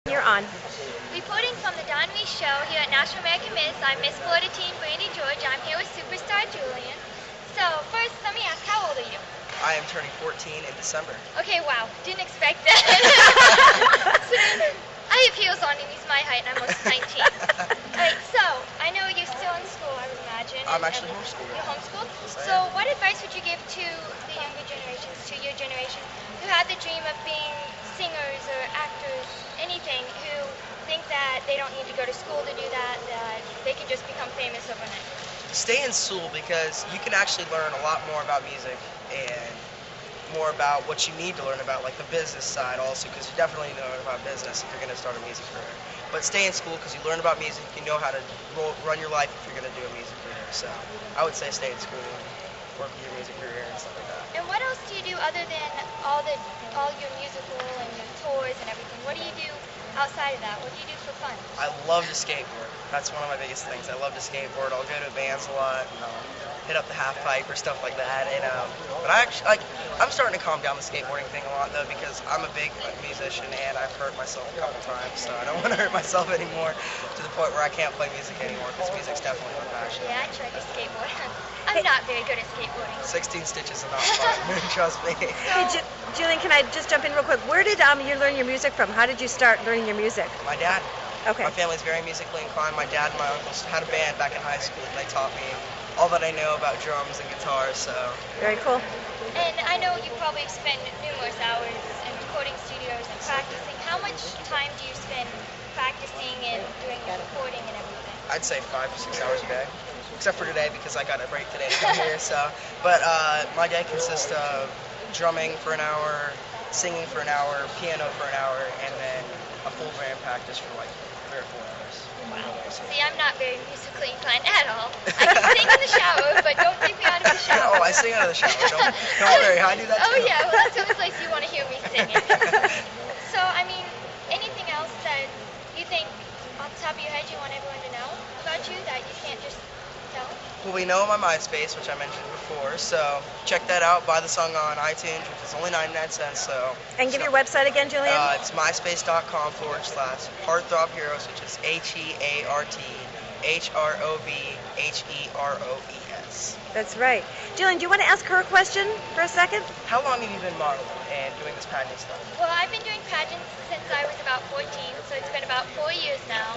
You're on. Reporting from the Don Reese Show here at National American Miss, I'm Miss Florida Teen Brandy George. I'm here with superstar Jullian. So first, let me ask, how old are you? I am turning 14 in December. Okay, wow, didn't expect that. I have heels on and he's my height and I'm almost 19. Alright, so, I know you're still in school, I would imagine. I'm actually homeschooled. You're homeschooled? Yes, So what advice would you give to the younger generations, to your generation, who have the dream of being singers or actors, anything, who think that they don't need to go to school to do that, that they can just become famous overnight? Stay in school because you can actually learn a lot more about music and more about what you need to learn about, like the business side also, because you definitely need to learn about business if you're going to start a music career. But stay in school because you learn about music, you know how to run your life if you're going to do a music career. So I would say stay in school and work with your music career and stuff like that. And what else do you do other than all your musical and your tours and everything? What do you do outside of that? What do you do for fun? I love to skateboard. That's one of my biggest things. I love to skateboard. I'll go to bands a lot. Hit up the half pipe or stuff like that. And but I'm starting to calm down the skateboarding thing a lot though, because I'm a big musician and I've hurt myself a couple times, so I don't want to hurt myself anymore to the point where I can't play music anymore, because music's definitely my passion. Yeah, I tried to skateboard. I'm not very good at skateboarding. 16 stitches are not fun. Trust me. Hey, Jullian, can I just jump in real quick? Where did you learn your music from? How did you start learning your music? My dad. Okay. My family's very musically inclined. My dad and my uncles had a band back in high school, and they taught me all that I know about drums and guitars. So very cool. And I know you probably spend numerous hours in recording studios and practicing. How much time do you spend practicing and doing your recording and everything? I'd say 5 to 6 hours a day, except for today because I got a break today to come here. So, but my day consists of drumming for an hour, singing for an hour, piano for an hour, and then a full band practice for like 3 or 4 hours. Wow. See, I'm not very musically inclined at all. I can sing in the shower, but don't take me out of the shower. Oh, I sing out of the shower. Don't worry, I do that too. Oh yeah, well that's the only place you want to hear me singing. So, I mean, anything else that you think off the top of your head you want everyone to know about you that you can't just tell? Well, we know my MySpace, which I mentioned before, so check that out. Buy the song on iTunes, which is only 99 cents. So. And give your website again, Jullian. It's myspace.com/Heartthroheroes, which is Heartthroheroes. That's right. Jullian, do you want to ask her a question for a second? How long have you been modeling and doing this pageant stuff? Well, I've been doing pageants since I was about 14, so it's been about 4 years now.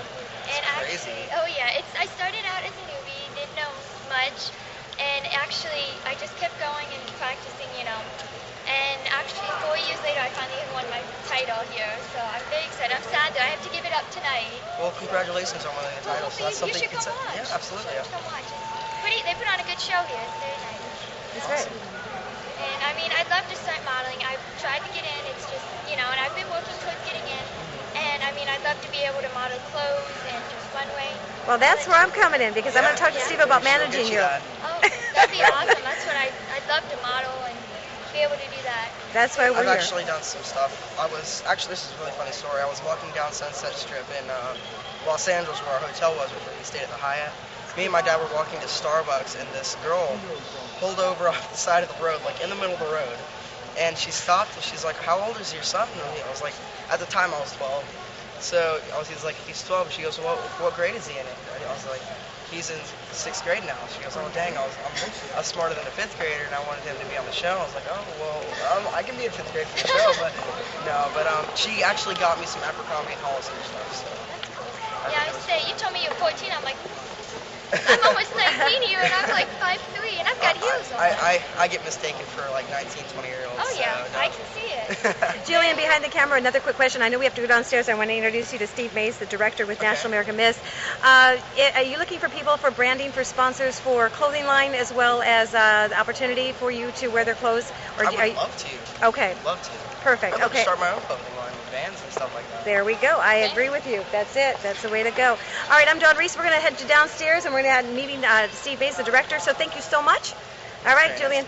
And That's crazy. Oh yeah, I started out as a newbie, didn't know much, and actually I just kept going and practicing, you know. And actually 4 years later I finally won my title here, so I'm very excited. I'm sad that I have to give it up tonight. Well, congratulations on winning the title. Well, So that's something you should come watch. Yeah, absolutely. You should come watch. It's pretty, they put on a good show here. It's very nice. That's right. And I mean, I'd love to start modeling. I've tried to get in. It's just, you know, and I've been working towards getting in. And I mean, I'd love to be able to model clothes and just runway. Well, that's where I'm coming in, because I'm going to talk to Steve about managing you. Oh, that'd be awesome. That's what I'd love to model and be able to do that. That's why we're I've here. actually done some stuff. This is a really funny story. I was walking down Sunset Strip in Los Angeles, where our hotel was before we stayed at the Hyatt. Me and my dad were walking to Starbucks, and this girl pulled over off the side of the road, like in the middle of the road. And she stopped, and she's like, "How old is your son?" And I was like, at the time I was 12. So he's like, "He's 12. She goes, "Well, what grade is he in?" And I was like, "He's in 6th grade now." She goes, "Oh dang, I was smarter than a 5th grader, and I wanted him to be on the show." I was like, "Oh well, I can be in 5th grade for the show," but no. But she actually got me some Abercrombie and Hollister stuff. So. That's cool. Yeah, I would say, you told me you're 14. I'm like, I'm almost 19 here, and I'm like 5'3", and I've got heels on. I get mistaken for like 19, 20-year-olds. Oh yeah, so, no. I can see it. Jullian, behind the camera, another quick question. I know we have to go downstairs. I want to introduce you to Steve Mays, the director with National American Miss. Are you looking for people for branding, for sponsors, for clothing line, as well as the opportunity for you to wear their clothes? Or I would love to. Okay. Love to. Perfect. I'd love okay. to start my own clothing line with bands and stuff like that. There we go. I agree with you. That's it. That's the way to go. All right, I'm Dawn Reese. We're going to head downstairs, and we're going to have a meeting Steve Mays, the director. So thank you so much. All right, Jullian.